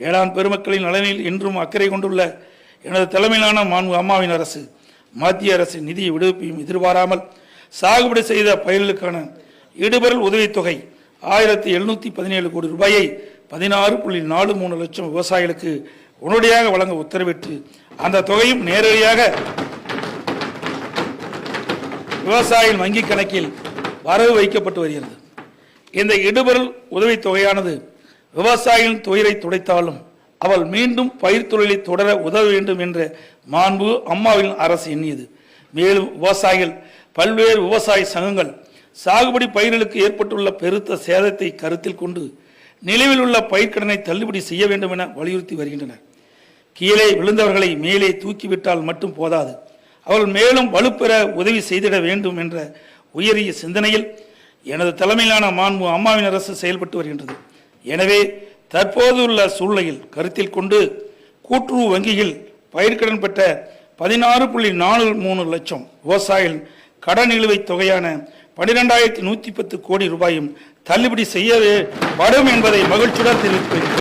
வேளாண் பெருமக்களின் நலனில் என்றும் அக்கறை கொண்டுள்ள எனது தலைமையிலான மாண்பு அம்மாவின் அரசு மத்திய அரசின் நிதி விடுவிப்பையும் எதிர்பாராமல் சாகுபடி செய்த பயிர்களுக்கான இடுபொருள் உதவித்தொகை 1717 கோடி ரூபாயை 16.43 லட்சம் விவசாயிகளுக்கு உடனடியாக வழங்க உத்தரவிட்டு அந்த தொகையும் நேரடியாக விவசாயிகள் வங்கி கணக்கில் வரவு வைக்கப்பட்டு வருகிறது. இந்த இடுபொருள் உதவித்தொகையானது விவசாயிகளின் துயரை துடைத்தாலும் அவள் மீண்டும் பயிர் தொழிலை தொடர உதவ வேண்டும் என்ற மாண்பு அம்மாவின் அரசு எண்ணியது. மேலும் விவசாயிகள் பல்வேறு விவசாய சங்கங்கள் சாகுபடி பயிர்களுக்கு ஏற்பட்டுள்ள பெருத்த சேதத்தை கருத்தில் கொண்டு நிலுவில் உள்ள பயிர்க்கடனை தள்ளுபடி செய்ய வேண்டும் என வலியுறுத்தி வருகின்றனர். கீழே விழுந்தவர்களை மேலே தூக்கிவிட்டால் மட்டும் போதாது, அவர்கள் மேலும் வலுப்பெற உதவி செய்திட வேண்டும் என்ற உயரிய சிந்தனையில் எனது தலைமையிலான மாண்பு அம்மாவின் அரசு செயல்பட்டு வருகின்றது. எனவே தற்போதுள்ள சூழ்நிலையில் கருத்தில் கொண்டு கூட்டுறவு வங்கியில் பயிர்க்கடன் பெற்ற 16.43 லட்சம் விவசாயிகள் கடன் நிலுவைத் தொகையான 12,110 கோடி ரூபாயும் தள்ளுபடி செய்யப்படும் என்பதை மகிழ்ச்சியுடன் தெரிவித்துள்ளேன்.